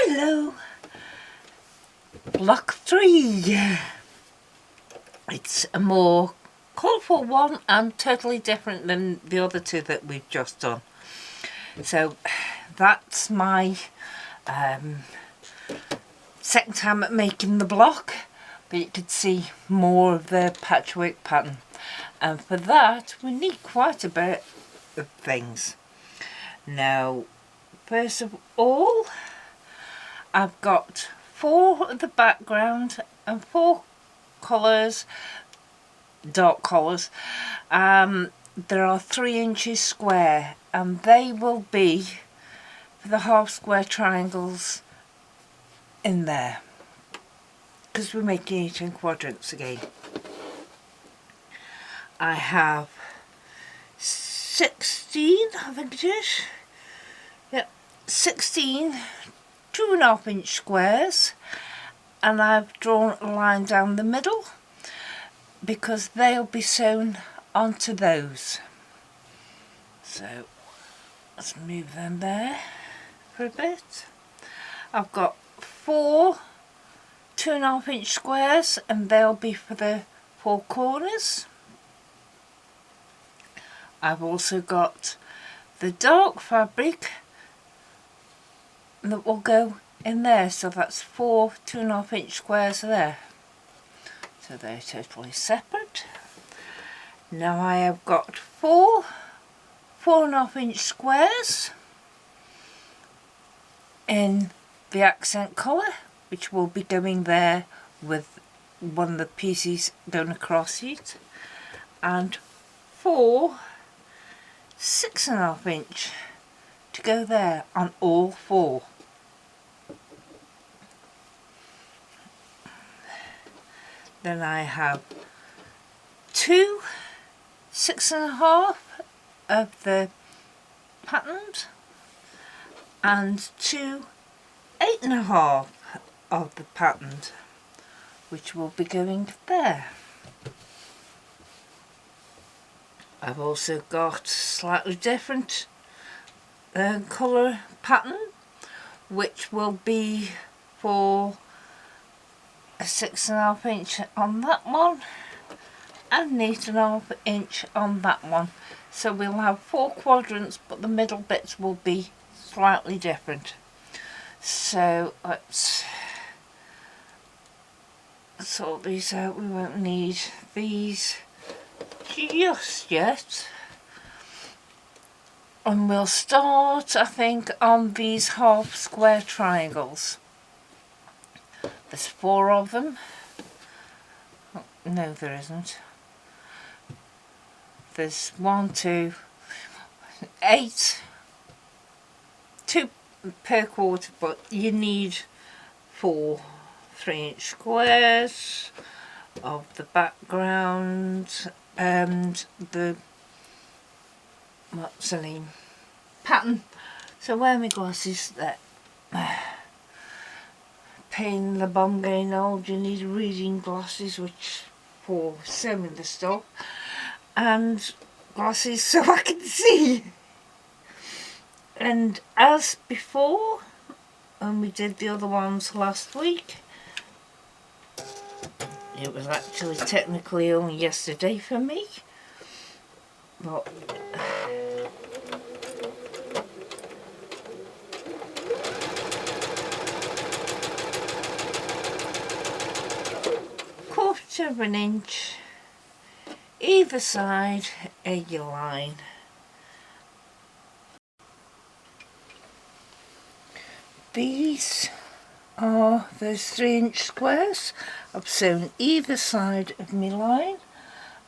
Hello, block 3. It's a more colourful one and totally different than the other two that we've just done. So that's my second time at making the block, but you could see more of the patchwork pattern, and for that we need quite a bit of things. Now, first of all, I've got 4 of the background and 4 colours, dark colours. There are 3 inches square, and they will be for the half square triangles in there, because we're making it in quadrants again. I have 16, I think it is. Yep, 16 2.5 inch squares, and I've drawn a line down the middle because they'll be sewn onto those. So let's move them there for a bit. I've got 4 2.5 inch squares, and they'll be for the 4 corners. I've also got the dark fabric that will go in there, so that's 4 2.5 inch squares there, so they're totally separate. Now I have got 4 4.5 inch squares in the accent colour, which will be going there with one of the pieces going across it, and 4 6.5 inch to go there on all 4. Then I have 2 6.5 of the patterned and 2 8.5 of the patterned, which will be going there. I've also got slightly different colour pattern, which will be for a 6.5 inch on that one and 8.5 inch on that one. So we'll have 4 quadrants, but the middle bits will be slightly different. So let's sort these out. We won't need these just yet. And we'll start, I think, on these half square triangles. There's 4 of them. Oh, no, there isn't. There's 1, 2, 8, 2 per quarter, but you need 4 3-inch squares of the background and the what's the name pattern. So where are my glasses? There. Pain in the bum getting old. You need reading glasses, which for sewing the stuff, and glasses so I can see. And as before, when we did the other ones last week, it was actually technically only yesterday for me, but quarter of an inch either side of your line. These are those 3-inch squares. I've sewn either side of my line,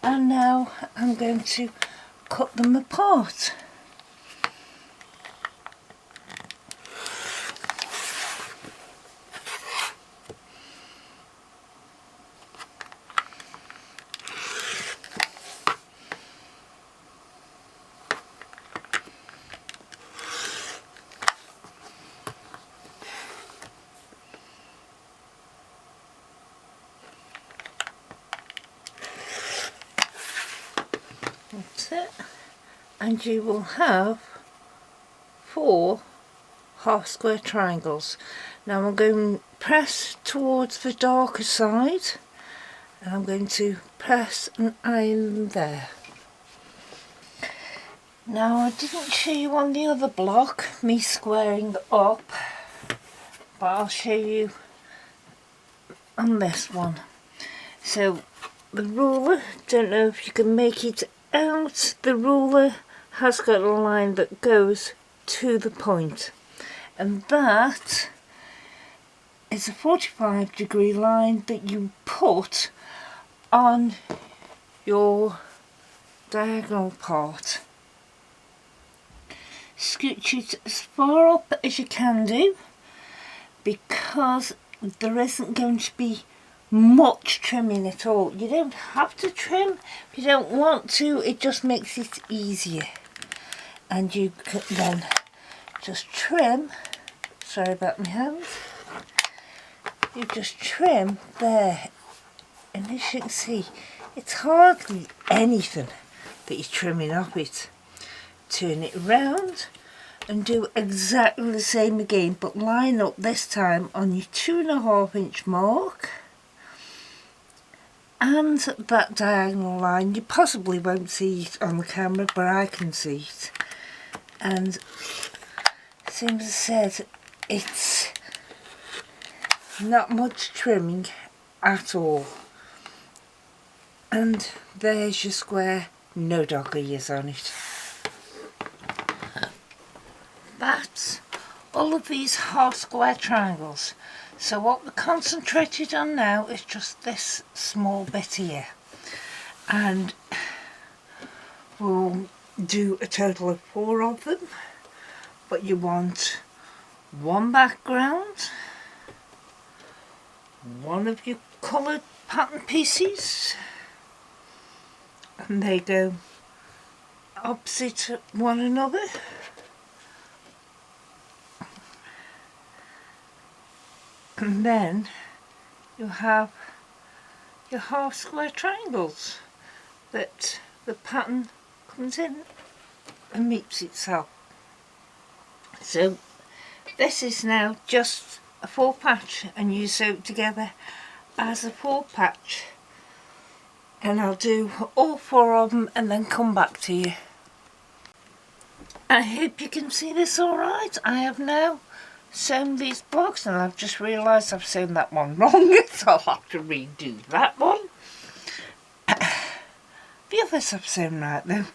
and now I'm going to cut them apart. That's it, and you will have 4 half square triangles. Now I'm going to press towards the darker side, and I'm going to press and iron there. Now I didn't show you on the other block me squaring up, but I'll show you on this one. So the ruler, don't know if you can make it out, the ruler has got a line that goes to the point, and that is a 45-degree line that you put on your diagonal part. Scooch it as far up as you can do, because there isn't going to be much trimming at all. You don't have to trim if you don't want to, it just makes it easier. And you can then just trim, sorry about my hands, you just trim there, and as you can see it's hardly anything that you're trimming off it. Turn it round and do exactly the same again, but line up this time on your 2.5 inch mark and that diagonal line. You possibly won't see it on the camera, but I can see it. And same as I said, it's not much trimming at all. And there's your square, no dog ears on it. That's all of these half square triangles. So what we're concentrated on now is just this small bit here, and we'll do a total of 4 of them, but you want one background, one of your coloured pattern pieces, and they go opposite one another. And then you have your half square triangles that the pattern comes in and meets itself. So this is now just a 4 patch, and you sew it together as a 4 patch. And I'll do all 4 of them and then come back to you. I hope you can see this alright. I have now sewn these blocks, and I've just realised I've sewn that one wrong, so I'll have to redo that one. The others I've sewn right though.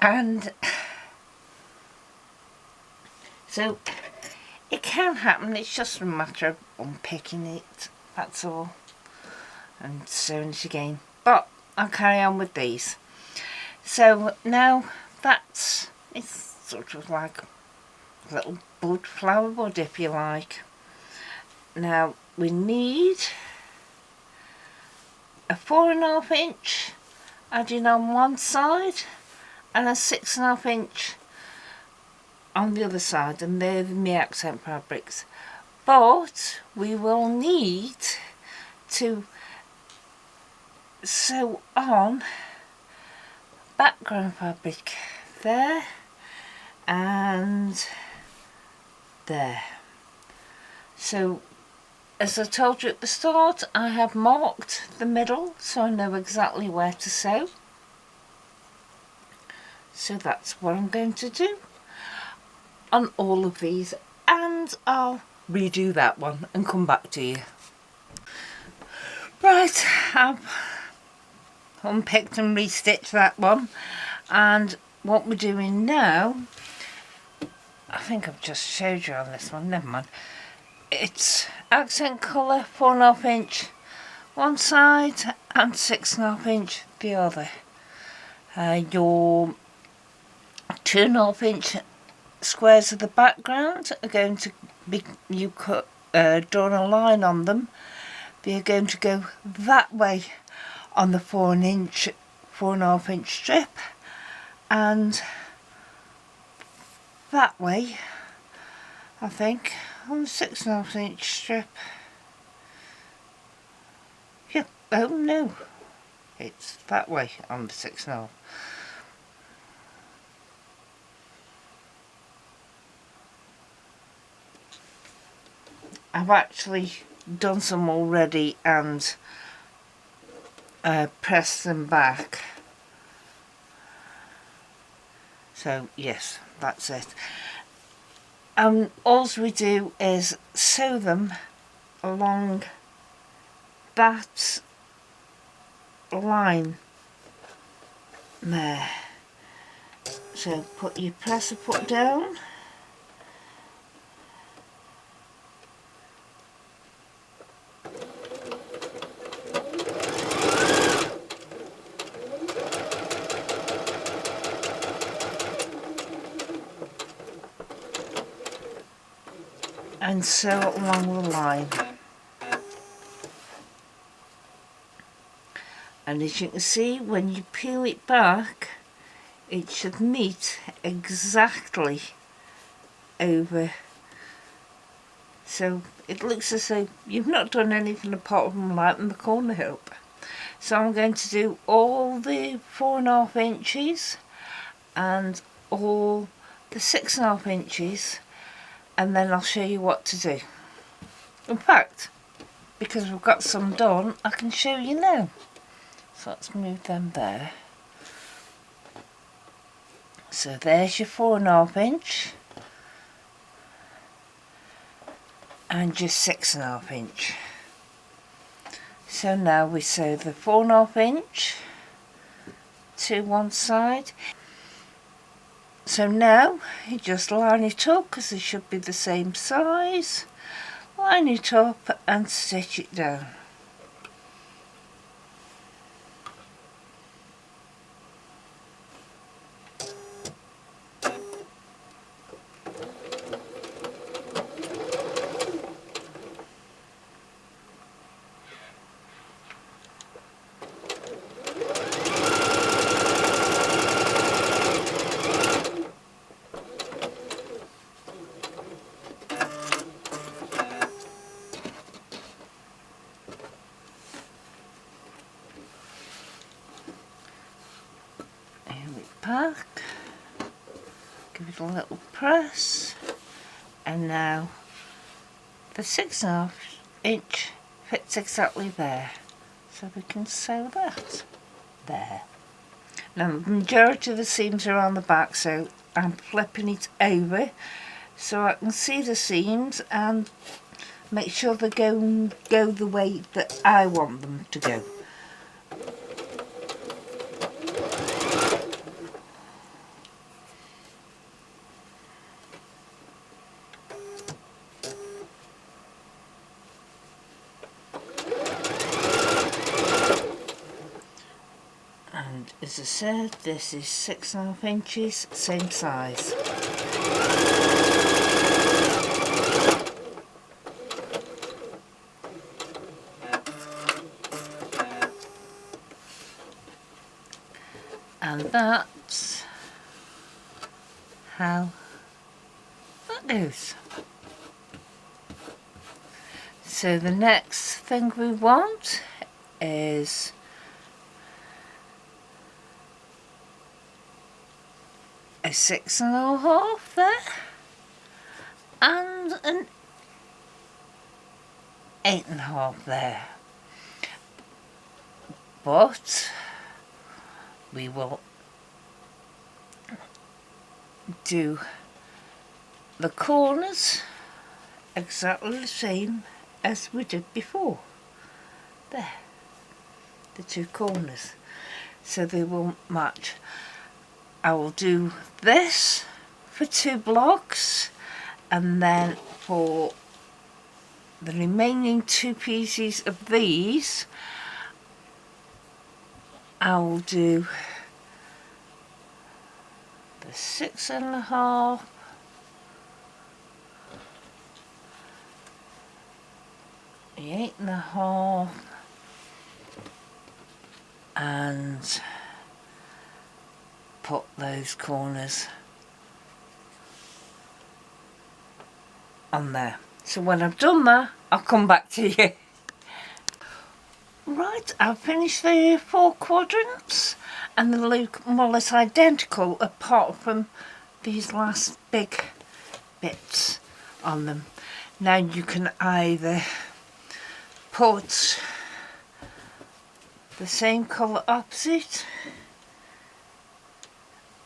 And so it can happen, it's just a matter of unpicking it, that's all, and sewing it again. But I'll carry on with these. So now it's sort of like a little bud, flower bud if you like. Now we need a 4.5 inch adding on one side and a 6.5 inch on the other side, and they're my accent fabrics. But we will need to sew on background fabric there and there. So as I told you at the start, I have marked the middle so I know exactly where to sew. So that's what I'm going to do on all of these, and I'll redo that one and come back to you. Right, I've unpicked and restitched that one, and what we're doing now, I think I've just showed you on this one, never mind. It's accent colour, 4.5 inch one side and 6.5 inch the other. Your 2.5 inch squares of the background are going to be, drawn a line on them. They're going to go that way on the 4.5 inch strip, and that way, I think, on the 6.5 inch strip. Yep, oh no, it's that way on the 6.5. I've actually done some already and pressed them back. So yes, that's it. All we do is sew them along that line there. So put your presser foot down, and sew along the line. And as you can see, when you peel it back, it should meet exactly over. So it looks as though you've not done anything apart from lighten the corner up. So I'm going to do all the 4.5 inches and all the 6.5 inches, and then I'll show you what to do. In fact, because we've got some done, I can show you now. So let's move them there. So there's your 4.5 inch and your 6.5 inch. So now we sew the 4.5 inch to one side. So now you just line it up because it should be the same size. Line it up and stitch it down. Back, give it a little press, and now the 6.5 inch fits exactly there, so we can sew that there. Now the majority of the seams are on the back, so I'm flipping it over so I can see the seams and make sure they go the way that I want them to go. And as I said, this is 6.5 inches, same size. And that's how that goes. So the next thing we want is a 6.5 there and an 8.5 there, but we will do the corners exactly the same as we did before. There, the two corners, so they will match. I will do this for 2 blocks, and then for the remaining 2 pieces of these I will do the 6.5, the 8.5, and put those corners on there. So when I've done that, I'll come back to you. Right, I've finished the 4 quadrants and they look more or less identical apart from these last big bits on them. Now you can either put the same colour opposite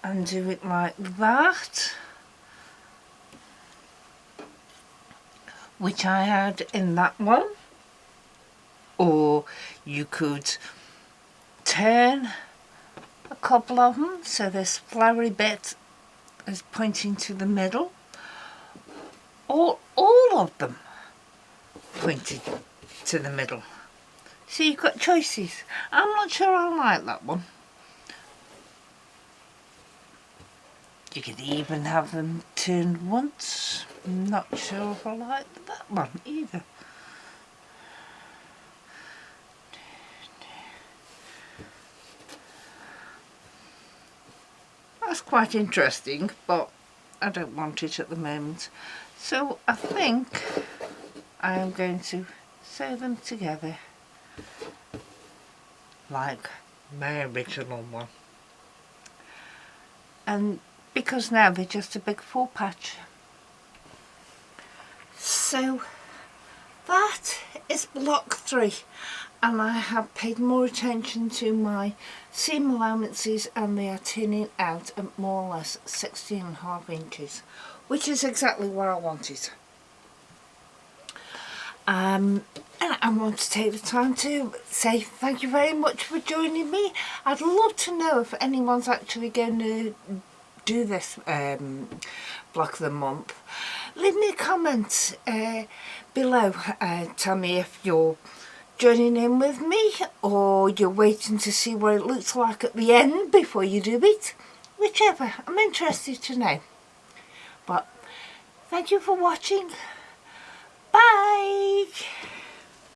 and do it like that, which I had in that one, or you could turn a couple of them so this flowery bit is pointing to the middle, or all of them pointed to the middle. So you've got choices. I'm not sure I like that one. You could even have them turned once. I'm not sure if I like that one either. That's quite interesting, but I don't want it at the moment. So I think I am going to sew them together like my original one. And because now they're just a big full patch. So that is block 3, and I have paid more attention to my seam allowances, and they are turning out at more or less 16.5 inches, which is exactly where I want it. And I want to take the time to say thank you very much for joining me. I'd love to know if anyone's actually going to do this block of the month. Leave me a comment below. Tell me if you're joining in with me, or you're waiting to see what it looks like at the end before you do it. Whichever, I'm interested to know. But thank you for watching.